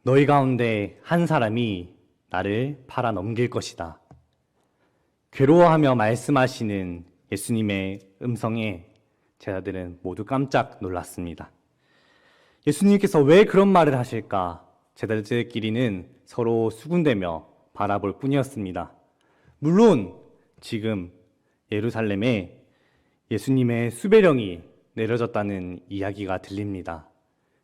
너희 가운데 한 사람이 나를 팔아 넘길 것이다. 괴로워하며 말씀하시는 예수님의 음성에 제자들은 모두 깜짝 놀랐습니다. 예수님께서 왜 그런 말을 하실까? 제자들끼리는 서로 수군대며 바라볼 뿐이었습니다. 물론 지금 예루살렘에 예수님의 수배령이 내려졌다는 이야기가 들립니다.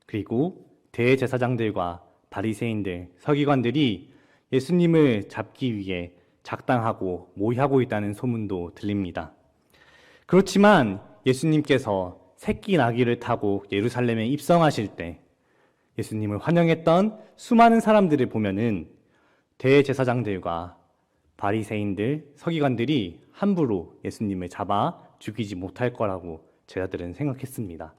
그리고 대제사장들과 바리새인들, 서기관들이 예수님을 잡기 위해 작당하고 모의하고 있다는 소문도 들립니다. 그렇지만 예수님께서 새끼 나귀를 타고 예루살렘에 입성하실 때 예수님을 환영했던 수많은 사람들을 보면은 대제사장들과 바리새인들, 서기관들이 함부로 예수님을 잡아 죽이지 못할 거라고 제자들은 생각했습니다.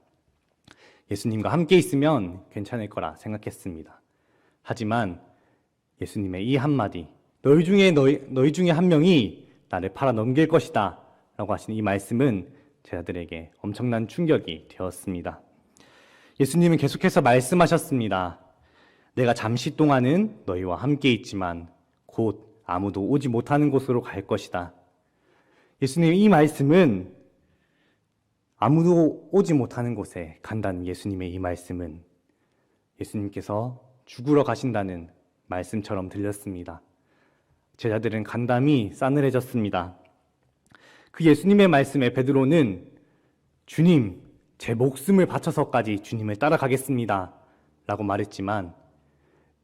예수님과 함께 있으면 괜찮을 거라 생각했습니다. 하지만 예수님의 이 한마디, 너희 중에 한 명이 나를 팔아 넘길 것이다 라고 하신 이 말씀은 제자들에게 엄청난 충격이 되었습니다. 예수님은 계속해서 말씀하셨습니다. 내가 잠시 동안은 너희와 함께 있지만 곧 아무도 오지 못하는 곳으로 갈 것이다. 예수님의 이 말씀은 아무도 오지 못하는 곳에 간다는 예수님의 이 말씀은 예수님께서 죽으러 가신다는 말씀처럼 들렸습니다. 제자들은 간담이 싸늘해졌습니다. 그 예수님의 말씀에 베드로는 주님, 제 목숨을 바쳐서까지 주님을 따라가겠습니다 라고 말했지만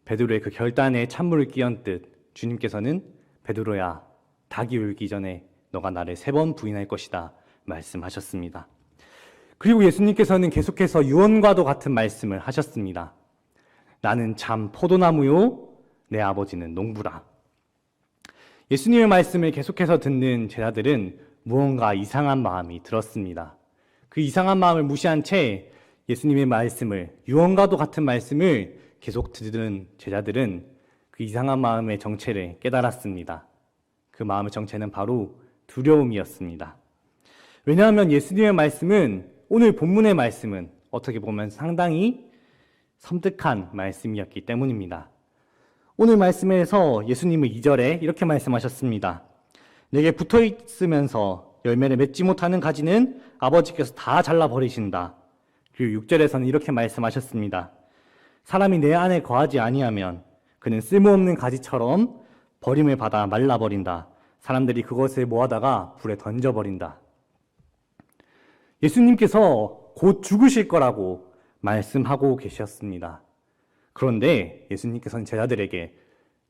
베드로의 그 결단에 찬물을 끼얹듯 주님께서는 베드로야, 닭이 울기 전에 너가 나를 3번 부인할 것이다 말씀하셨습니다. 그리고 예수님께서는 계속해서 유언과도 같은 말씀을 하셨습니다. 나는 참 포도나무요, 내 아버지는 농부라. 예수님의 말씀을 계속해서 듣는 제자들은 무언가 이상한 마음이 들었습니다. 그 이상한 마음을 무시한 채 예수님의 말씀을, 유언과도 같은 말씀을 계속 듣는 제자들은 그 이상한 마음의 정체를 깨달았습니다. 그 마음의 정체는 바로 두려움이었습니다. 왜냐하면 예수님의 말씀은, 오늘 본문의 말씀은 어떻게 보면 상당히 섬뜩한 말씀이었기 때문입니다. 오늘 말씀에서 예수님은 2절에 이렇게 말씀하셨습니다. 내게 붙어 있으면서 열매를 맺지 못하는 가지는 아버지께서 다 잘라버리신다. 그리고 6절에서는 이렇게 말씀하셨습니다. 사람이 내 안에 거하지 아니하면 그는 쓸모없는 가지처럼 버림을 받아 말라버린다. 사람들이 그것을 모아다가 불에 던져버린다. 예수님께서 곧 죽으실 거라고 말씀하고 계셨습니다. 그런데 예수님께서는 제자들에게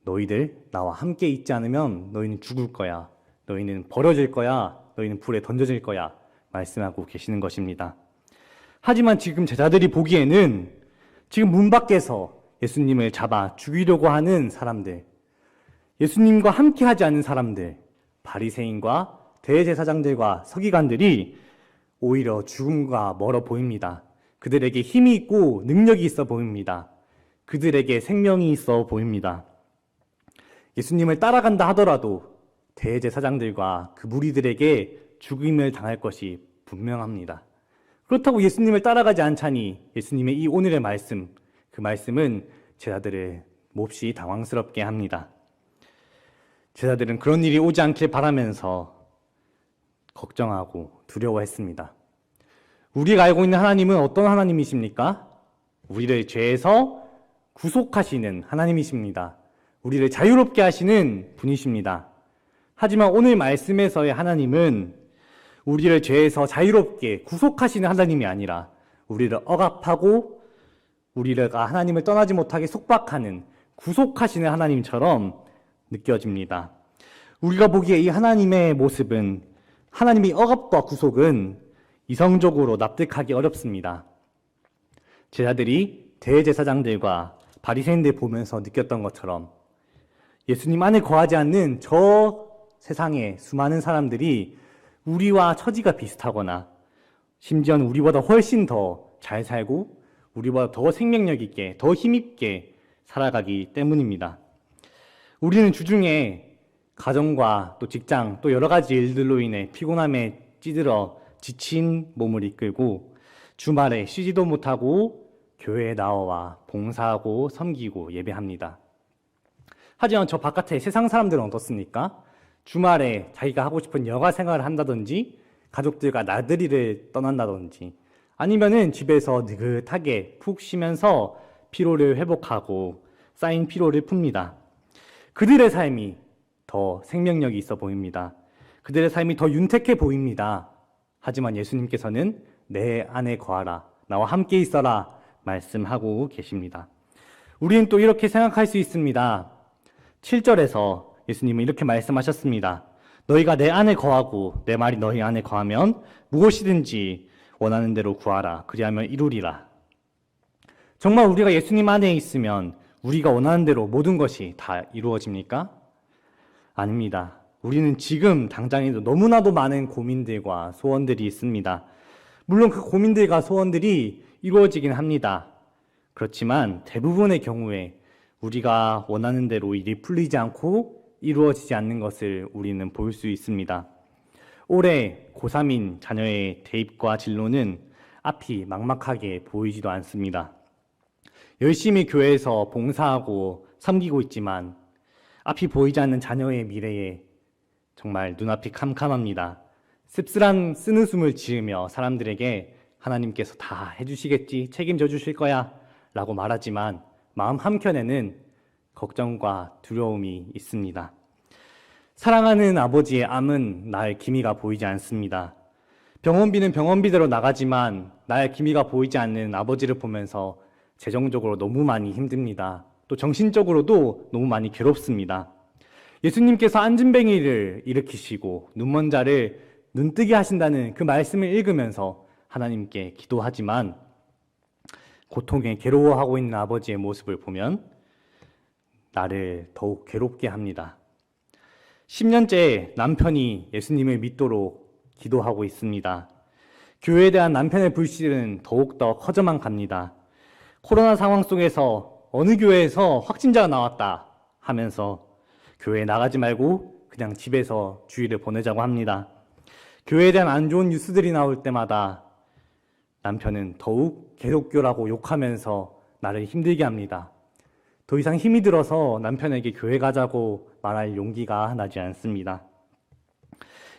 너희들 나와 함께 있지 않으면 너희는 죽을 거야. 너희는 버려질 거야. 너희는 불에 던져질 거야. 말씀하고 계시는 것입니다. 하지만 지금 제자들이 보기에는 지금 문 밖에서 예수님을 잡아 죽이려고 하는 사람들, 예수님과 함께 하지 않은 사람들, 바리새인과 대제사장들과 서기관들이 오히려 죽음과 멀어 보입니다. 그들에게 힘이 있고 능력이 있어 보입니다. 그들에게 생명이 있어 보입니다. 예수님을 따라간다 하더라도 대제사장들과 그 무리들에게 죽임을 당할 것이 분명합니다. 그렇다고 예수님을 따라가지 않자니 예수님의 이 오늘의 말씀, 그 말씀은 제자들을 몹시 당황스럽게 합니다. 제자들은 그런 일이 오지 않길 바라면서 걱정하고 두려워했습니다. 우리가 알고 있는 하나님은 어떤 하나님이십니까? 우리를 죄에서 구속하시는 하나님이십니다. 우리를 자유롭게 하시는 분이십니다. 하지만 오늘 말씀에서의 하나님은 우리를 죄에서 자유롭게 구속하시는 하나님이 아니라 우리를 억압하고 우리가 하나님을 떠나지 못하게 속박하는 구속하시는 하나님처럼 느껴집니다. 우리가 보기에 이 하나님의 모습은, 하나님의 억압과 구속은 이성적으로 납득하기 어렵습니다. 제자들이 대제사장들과 바리새인들 보면서 느꼈던 것처럼 예수님 안에 거하지 않는 저 세상의 수많은 사람들이 우리와 처지가 비슷하거나 심지어는 우리보다 훨씬 더 잘 살고 우리보다 더 생명력 있게, 더 힘있게 살아가기 때문입니다. 우리는 주중에 가정과 또 직장, 또 여러 가지 일들로 인해 피곤함에 찌들어 지친 몸을 이끌고 주말에 쉬지도 못하고 교회에 나와 봉사하고 섬기고 예배합니다. 하지만 저 바깥에 세상 사람들은 어떻습니까? 주말에 자기가 하고 싶은 여가 생활을 한다든지 가족들과 나들이를 떠난다든지 아니면은 집에서 느긋하게 푹 쉬면서 피로를 회복하고 쌓인 피로를 풉니다. 그들의 삶이 더 생명력이 있어 보입니다. 그들의 삶이 더 윤택해 보입니다. 하지만 예수님께서는 내 안에 거하라, 나와 함께 있어라 말씀하고 계십니다. 우리는 또 이렇게 생각할 수 있습니다. 7절에서 예수님은 이렇게 말씀하셨습니다. 너희가 내 안에 거하고 내 말이 너희 안에 거하면 무엇이든지 원하는 대로 구하라. 그리하면 이루리라. 정말 우리가 예수님 안에 있으면 우리가 원하는 대로 모든 것이 다 이루어집니까? 아닙니다. 우리는 지금 당장에도 너무나도 많은 고민들과 소원들이 있습니다. 물론 그 고민들과 소원들이 이루어지긴 합니다. 그렇지만 대부분의 경우에 우리가 원하는 대로 일이 풀리지 않고 이루어지지 않는 것을 우리는 볼 수 있습니다. 올해 고3인 자녀의 대입과 진로는 앞이 막막하게 보이지도 않습니다. 열심히 교회에서 봉사하고 섬기고 있지만 앞이 보이지 않는 자녀의 미래에 정말 눈앞이 캄캄합니다. 씁쓸한 쓴웃음을 지으며 사람들에게 하나님께서 다 해주시겠지, 책임져 주실 거야 라고 말하지만 마음 한켠에는 걱정과 두려움이 있습니다. 사랑하는 아버지의 암은 나의 기미가 보이지 않습니다. 병원비는 병원비대로 나가지만 나의 기미가 보이지 않는 아버지를 보면서 재정적으로 너무 많이 힘듭니다. 또 정신적으로도 너무 많이 괴롭습니다. 예수님께서 안진뱅이를 일으키시고 눈먼 자를 눈뜨게 하신다는 그 말씀을 읽으면서 하나님께 기도하지만 고통에 괴로워하고 있는 아버지의 모습을 보면 나를 더욱 괴롭게 합니다. 10년째 남편이 예수님을 믿도록 기도하고 있습니다. 교회에 대한 남편의 불신은 더욱더 커져만 갑니다. 코로나 상황 속에서 어느 교회에서 확진자가 나왔다 하면서 교회에 나가지 말고 그냥 집에서 주일을 보내자고 합니다. 교회에 대한 안 좋은 뉴스들이 나올 때마다 남편은 더욱 개독교라고 욕하면서 나를 힘들게 합니다. 더 이상 힘이 들어서 남편에게 교회 가자고 말할 용기가 나지 않습니다.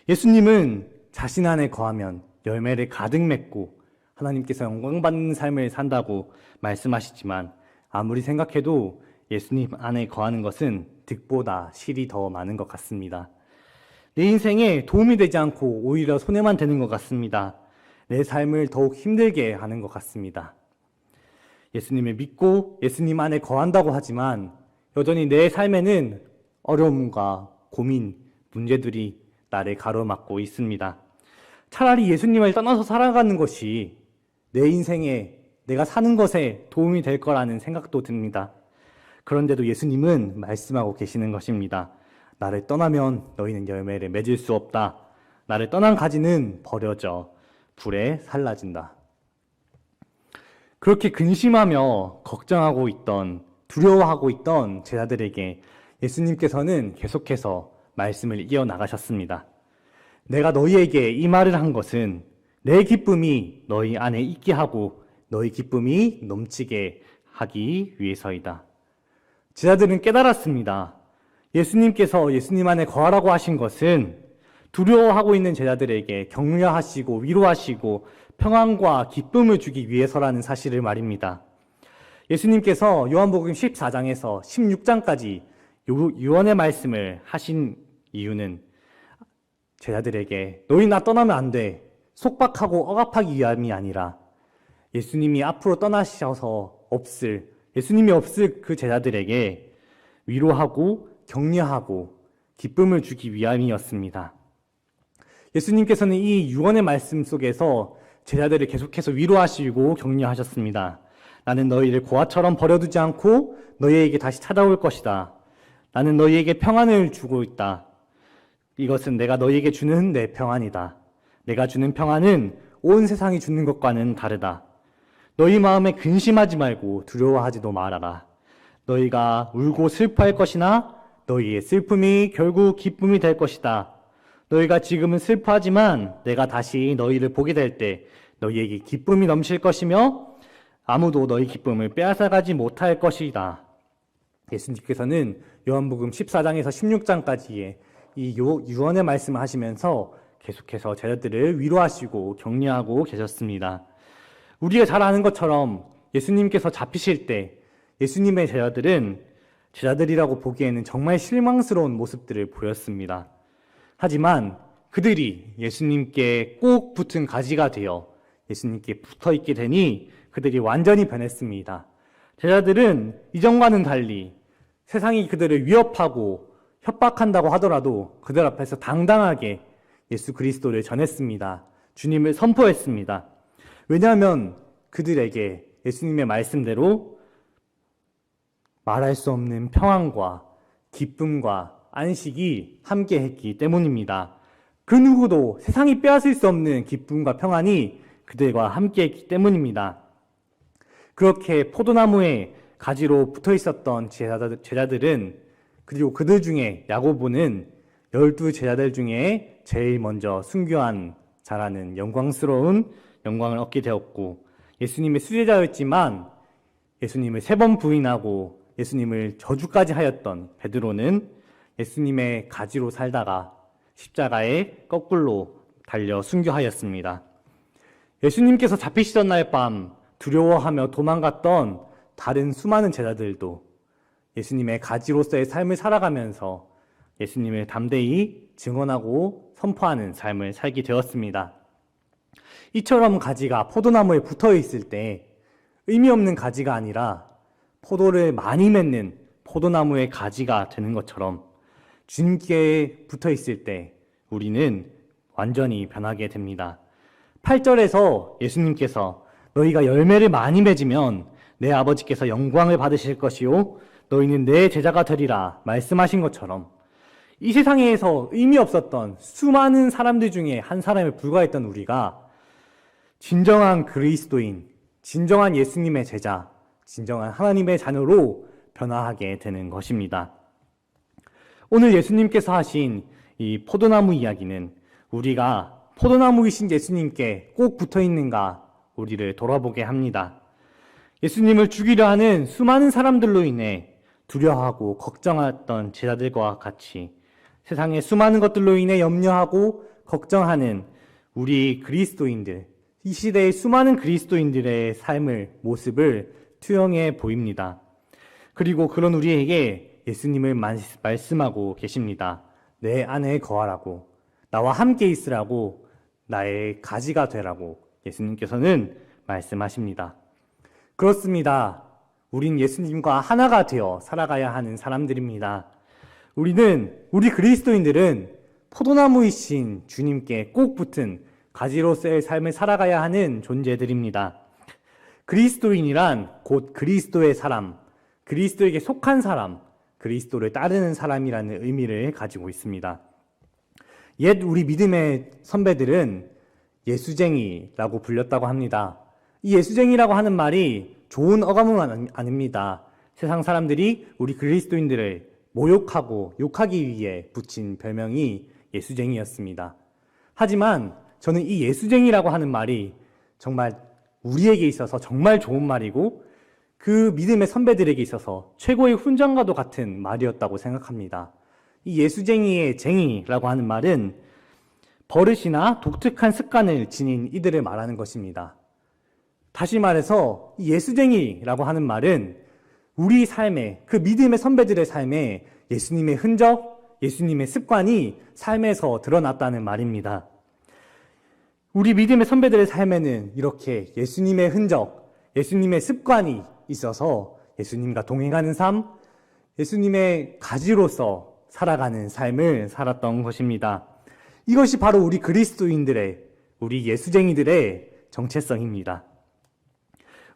예수님은 자신 안에 거하면 열매를 가득 맺고 하나님께서 영광받는 삶을 산다고 말씀하시지만 아무리 생각해도 예수님 안에 거하는 것은 득보다 실이 더 많은 것 같습니다. 내 인생에 도움이 되지 않고 오히려 손해만 되는 것 같습니다. 내 삶을 더욱 힘들게 하는 것 같습니다. 예수님을 믿고 예수님 안에 거한다고 하지만 여전히 내 삶에는 어려움과 고민, 문제들이 나를 가로막고 있습니다. 차라리 예수님을 떠나서 살아가는 것이 내 인생에 내가 사는 것에 도움이 될 거라는 생각도 듭니다. 그런데도 예수님은 말씀하고 계시는 것입니다. 나를 떠나면 너희는 열매를 맺을 수 없다. 나를 떠난 가지는 버려져 불에 살라진다. 그렇게 근심하며 걱정하고 있던, 두려워하고 있던 제자들에게 예수님께서는 계속해서 말씀을 이어나가셨습니다. 내가 너희에게 이 말을 한 것은 내 기쁨이 너희 안에 있게 하고 너희 기쁨이 넘치게 하기 위해서이다. 제자들은 깨달았습니다. 예수님께서 예수님 안에 거하라고 하신 것은 두려워하고 있는 제자들에게 격려하시고 위로하시고 평안과 기쁨을 주기 위해서라는 사실을 말입니다. 예수님께서 요한복음 14장에서 16장까지 유언의 말씀을 하신 이유는 제자들에게 너희 나 떠나면 안 돼. 속박하고 억압하기 위함이 아니라 예수님이 앞으로 떠나셔서 예수님이 없을 그 제자들에게 위로하고 격려하고 기쁨을 주기 위함이었습니다. 예수님께서는 이 유언의 말씀 속에서 제자들을 계속해서 위로하시고 격려하셨습니다. 나는 너희를 고아처럼 버려두지 않고 너희에게 다시 찾아올 것이다. 나는 너희에게 평안을 주고 있다. 이것은 내가 너희에게 주는 내 평안이다. 내가 주는 평안은 온 세상이 주는 것과는 다르다. 너희 마음에 근심하지 말고 두려워하지도 말아라. 너희가 울고 슬퍼할 것이나 너희의 슬픔이 결국 기쁨이 될 것이다. 너희가 지금은 슬퍼하지만 내가 다시 너희를 보게 될 때 너희에게 기쁨이 넘칠 것이며 아무도 너희 기쁨을 빼앗아가지 못할 것이다. 예수님께서는 요한복음 14장에서 16장까지의 이 유언의 말씀을 하시면서 계속해서 제자들을 위로하시고 격려하고 계셨습니다. 우리가 잘 아는 것처럼 예수님께서 잡히실 때 예수님의 제자들은 제자들이라고 보기에는 정말 실망스러운 모습들을 보였습니다. 하지만 그들이 예수님께 꼭 붙은 가지가 되어 예수님께 붙어 있게 되니 그들이 완전히 변했습니다. 제자들은 이전과는 달리 세상이 그들을 위협하고 협박한다고 하더라도 그들 앞에서 당당하게 예수 그리스도를 전했습니다. 주님을 선포했습니다. 왜냐하면 그들에게 예수님의 말씀대로 말할 수 없는 평안과 기쁨과 안식이 함께했기 때문입니다. 그 누구도 세상이 빼앗을 수 없는 기쁨과 평안이 그들과 함께했기 때문입니다. 그렇게 포도나무에 가지로 붙어 있었던 제자들은, 그리고 그들 중에 야고보는 12 제자들 중에 제일 먼저 순교한 자라는 영광스러운 영광을 얻게 되었고, 예수님의 수제자였지만 예수님을 3번 부인하고 예수님을 저주까지 하였던 베드로는 예수님의 가지로 살다가 십자가에 거꾸로 달려 순교하였습니다. 예수님께서 잡히시던 날 밤 두려워하며 도망갔던 다른 수많은 제자들도 예수님의 가지로서의 삶을 살아가면서 예수님을 담대히 증언하고 선포하는 삶을 살게 되었습니다. 이처럼 가지가 포도나무에 붙어 있을 때 의미 없는 가지가 아니라 포도를 많이 맺는 포도나무의 가지가 되는 것처럼 주님께 붙어 있을 때 우리는 완전히 변하게 됩니다. 8절에서 예수님께서 너희가 열매를 많이 맺으면 내 아버지께서 영광을 받으실 것이요 너희는 내 제자가 되리라 말씀하신 것처럼 이 세상에서 의미 없었던 수많은 사람들 중에 한 사람에 불과했던 우리가 진정한 그리스도인, 진정한 예수님의 제자, 진정한 하나님의 자녀로 변화하게 되는 것입니다. 오늘 예수님께서 하신 이 포도나무 이야기는 우리가 포도나무이신 예수님께 꼭 붙어 있는가 우리를 돌아보게 합니다. 예수님을 죽이려 하는 수많은 사람들로 인해 두려워하고 걱정했던 제자들과 같이 세상의 수많은 것들로 인해 염려하고 걱정하는 우리 그리스도인들, 이 시대의 수많은 그리스도인들의 삶을, 모습을 투영해 보입니다. 그리고 그런 우리에게 예수님을 말씀하고 계십니다. 내 안에 거하라고, 나와 함께 있으라고, 나의 가지가 되라고 예수님께서는 말씀하십니다. 그렇습니다. 우린 예수님과 하나가 되어 살아가야 하는 사람들입니다. 우리 그리스도인들은 포도나무이신 주님께 꼭 붙은 가지로서의 삶을 살아가야 하는 존재들입니다. 그리스도인이란 곧 그리스도의 사람, 그리스도에게 속한 사람, 그리스도를 따르는 사람이라는 의미를 가지고 있습니다. 옛 우리 믿음의 선배들은 예수쟁이라고 불렸다고 합니다. 이 예수쟁이라고 하는 말이 좋은 어감은 아닙니다. 세상 사람들이 우리 그리스도인들을 모욕하고 욕하기 위해 붙인 별명이 예수쟁이였습니다. 하지만 저는 이 예수쟁이라고 하는 말이 정말 우리에게 있어서 정말 좋은 말이고 그 믿음의 선배들에게 있어서 최고의 훈장과도 같은 말이었다고 생각합니다. 이 예수쟁이의 쟁이라고 하는 말은 버릇이나 독특한 습관을 지닌 이들을 말하는 것입니다. 다시 말해서 이 예수쟁이라고 하는 말은 우리 삶에, 그 믿음의 선배들의 삶에 예수님의 흔적, 예수님의 습관이 삶에서 드러났다는 말입니다. 우리 믿음의 선배들의 삶에는 이렇게 예수님의 흔적, 예수님의 습관이 있어서 예수님과 동행하는 삶, 예수님의 가지로서 살아가는 삶을 살았던 것입니다. 이것이 바로 우리 그리스도인들의, 우리 예수쟁이들의 정체성입니다.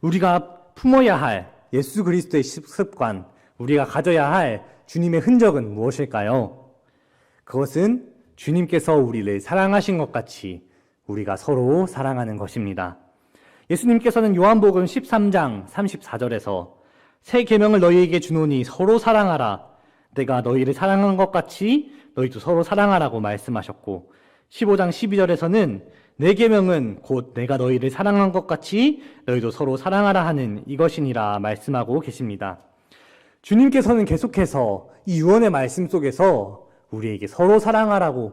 우리가 품어야 할 예수 그리스도의 습관, 우리가 가져야 할 주님의 흔적은 무엇일까요? 그것은 주님께서 우리를 사랑하신 것 같이 우리가 서로 사랑하는 것입니다. 예수님께서는 요한복음 13장 34절에서 새 계명을 너희에게 주노니 서로 사랑하라. 내가 너희를 사랑한 것 같이 너희도 서로 사랑하라고 말씀하셨고 15장 12절에서는 내 계명은 곧 내가 너희를 사랑한 것 같이 너희도 서로 사랑하라 하는 이것이니라 말씀하고 계십니다. 주님께서는 계속해서 이 유언의 말씀 속에서 우리에게 서로 사랑하라고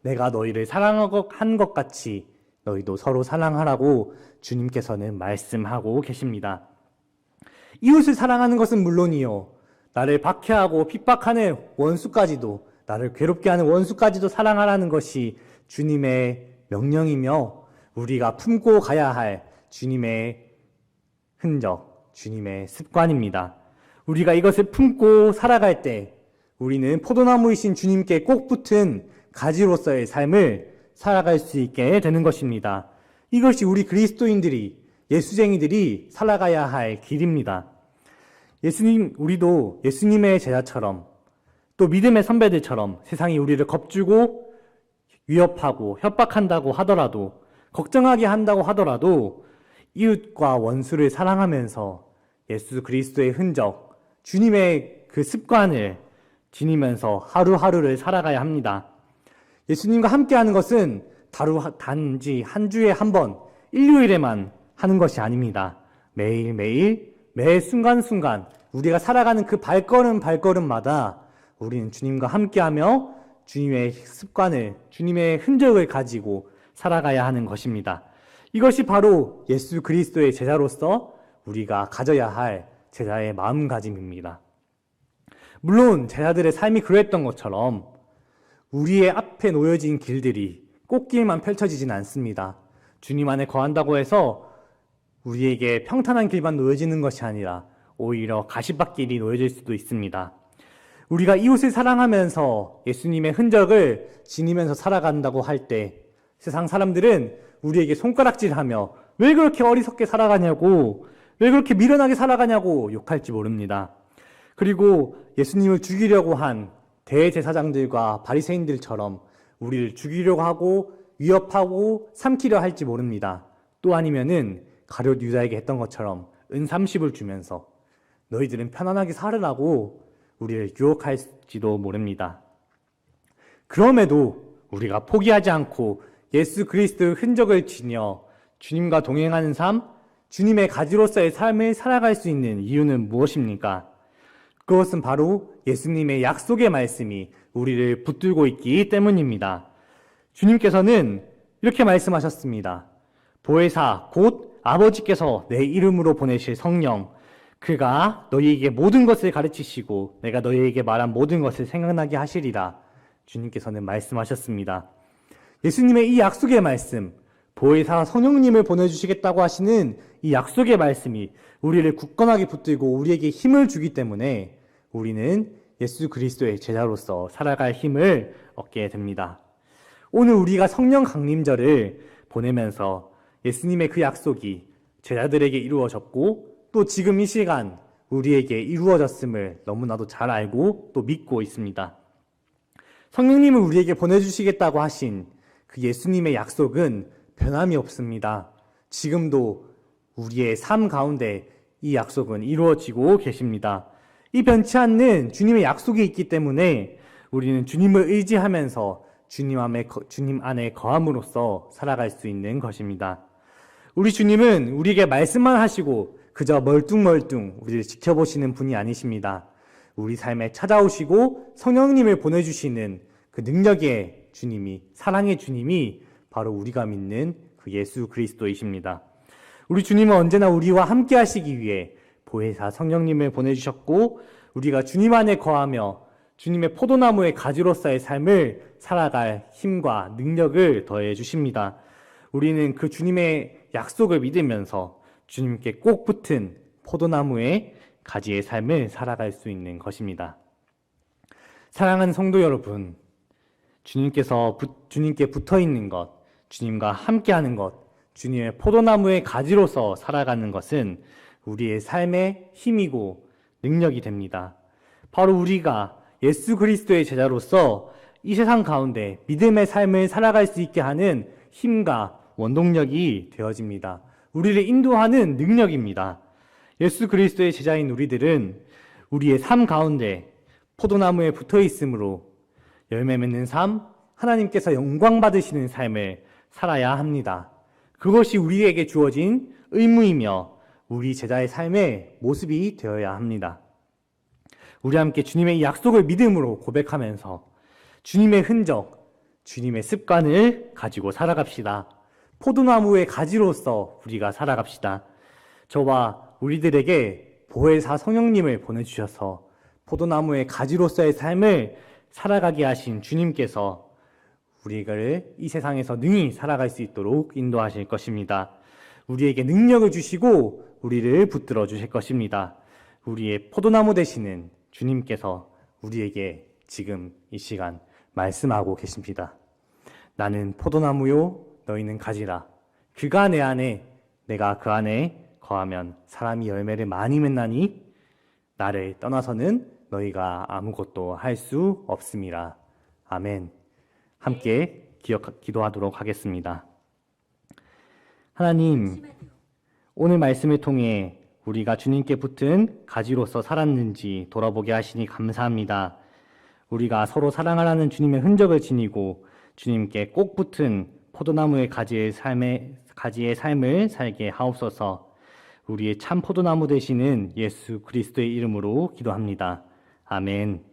내가 너희를 사랑한 것 같이 너희도 서로 사랑하라고 주님께서는 말씀하고 계십니다. 이웃을 사랑하는 것은 물론이요, 나를 박해하고 핍박하는 원수까지도, 나를 괴롭게 하는 원수까지도 사랑하라는 것이 주님의 명령이며 우리가 품고 가야 할 주님의 흔적, 주님의 습관입니다. 우리가 이것을 품고 살아갈 때 우리는 포도나무이신 주님께 꼭 붙은 가지로서의 삶을 살아갈 수 있게 되는 것입니다. 이것이 우리 그리스도인들이, 예수쟁이들이 살아가야 할 길입니다. 우리도 예수님의 제자처럼 또 믿음의 선배들처럼 세상이 우리를 겁주고 위협하고 협박한다고 하더라도, 걱정하게 한다고 하더라도 이웃과 원수를 사랑하면서 예수 그리스도의 흔적, 주님의 그 습관을 지니면서 하루하루를 살아가야 합니다. 예수님과 함께하는 것은 단지 한 주에 한 번, 일요일에만 하는 것이 아닙니다. 매일매일, 매 순간순간 우리가 살아가는 그 발걸음마다 우리는 주님과 함께하며 주님의 습관을, 주님의 흔적을 가지고 살아가야 하는 것입니다. 이것이 바로 예수 그리스도의 제자로서 우리가 가져야 할 제자의 마음가짐입니다. 물론 제자들의 삶이 그랬던 것처럼 우리의 앞에 놓여진 길들이 꽃길만 펼쳐지진 않습니다. 주님 안에 거한다고 해서 우리에게 평탄한 길만 놓여지는 것이 아니라 오히려 가시밭길이 놓여질 수도 있습니다. 우리가 이웃을 사랑하면서 예수님의 흔적을 지니면서 살아간다고 할 때 세상 사람들은 우리에게 손가락질하며 왜 그렇게 어리석게 살아가냐고, 왜 그렇게 미련하게 살아가냐고 욕할지 모릅니다. 그리고 예수님을 죽이려고 한 대제사장들과 바리새인들처럼 우리를 죽이려고 하고 위협하고 삼키려 할지 모릅니다. 또 아니면은 가룟 유다에게 했던 것처럼 은 30을 주면서 너희들은 편안하게 살으라고 우리를 유혹할지도 모릅니다. 그럼에도 우리가 포기하지 않고 예수 그리스도의 흔적을 지녀 주님과 동행하는 삶, 주님의 가지로서의 삶을 살아갈 수 있는 이유는 무엇입니까? 그것은 바로 예수님의 약속의 말씀이 우리를 붙들고 있기 때문입니다. 주님께서는 이렇게 말씀하셨습니다. 보혜사 곧 아버지께서 내 이름으로 보내실 성령, 그가 너희에게 모든 것을 가르치시고 내가 너희에게 말한 모든 것을 생각나게 하시리라. 주님께서는 말씀하셨습니다. 예수님의 이 약속의 말씀, 보혜사 성령님을 보내주시겠다고 하시는 이 약속의 말씀이 우리를 굳건하게 붙들고 우리에게 힘을 주기 때문에 우리는 예수 그리스도의 제자로서 살아갈 힘을 얻게 됩니다. 오늘 우리가 성령 강림절을 보내면서 예수님의 그 약속이 제자들에게 이루어졌고 또 지금 이 시간 우리에게 이루어졌음을 너무나도 잘 알고 또 믿고 있습니다. 성령님을 우리에게 보내주시겠다고 하신 그 예수님의 약속은 변함이 없습니다. 지금도 우리의 삶 가운데 이 약속은 이루어지고 계십니다. 이 변치 않는 주님의 약속이 있기 때문에 우리는 주님을 의지하면서 주님 안에 거함으로써 살아갈 수 있는 것입니다. 우리 주님은 우리에게 말씀만 하시고 그저 멀뚱멀뚱 우리를 지켜보시는 분이 아니십니다. 우리 삶에 찾아오시고 성령님을 보내주시는 그 능력의 주님이, 사랑의 주님이 바로 우리가 믿는 그 예수 그리스도이십니다. 우리 주님은 언제나 우리와 함께 하시기 위해 보혜사 성령님을 보내주셨고 우리가 주님 안에 거하며 주님의 포도나무의 가지로서의 삶을 살아갈 힘과 능력을 더해 주십니다. 우리는 그 주님의 약속을 믿으면서 주님께 꼭 붙은 포도나무의 가지의 삶을 살아갈 수 있는 것입니다. 사랑하는 성도 여러분, 주님께 붙어 있는 것, 주님과 함께하는 것, 주님의 포도나무의 가지로서 살아가는 것은 우리의 삶의 힘이고 능력이 됩니다. 바로 우리가 예수 그리스도의 제자로서 이 세상 가운데 믿음의 삶을 살아갈 수 있게 하는 힘과 원동력이 되어집니다. 우리를 인도하는 능력입니다. 예수 그리스도의 제자인 우리들은 우리의 삶 가운데 포도나무에 붙어 있으므로 열매 맺는 삶, 하나님께서 영광 받으시는 삶을 살아야 합니다. 그것이 우리에게 주어진 의무이며 우리 제자의 삶의 모습이 되어야 합니다. 우리 함께 주님의 약속을 믿음으로 고백하면서 주님의 흔적, 주님의 습관을 가지고 살아갑시다. 포도나무의 가지로서 우리가 살아갑시다. 저와 우리들에게 보혜사 성령님을 보내주셔서 포도나무의 가지로서의 삶을 살아가게 하신 주님께서 우리를 이 세상에서 능히 살아갈 수 있도록 인도하실 것입니다. 우리에게 능력을 주시고 우리를 붙들어 주실 것입니다. 우리의 포도나무 되시는 주님께서 우리에게 지금 이 시간 말씀하고 계십니다. 나는 포도나무요 너희는 가지라. 그가 내 안에 내가 그 안에 거하면 사람이 열매를 많이 맺나니 나를 떠나서는 너희가 아무것도 할 수 없음이라. 아멘. 함께 기도하도록 하겠습니다. 하나님, 오늘 말씀을 통해 우리가 주님께 붙은 가지로서 살았는지 돌아보게 하시니 감사합니다. 우리가 서로 사랑하라는 주님의 흔적을 지니고 주님께 꼭 붙은 포도나무의 가지의 삶을 살게 하옵소서. 우리의 참 포도나무 되시는 예수 그리스도의 이름으로 기도합니다. 아멘.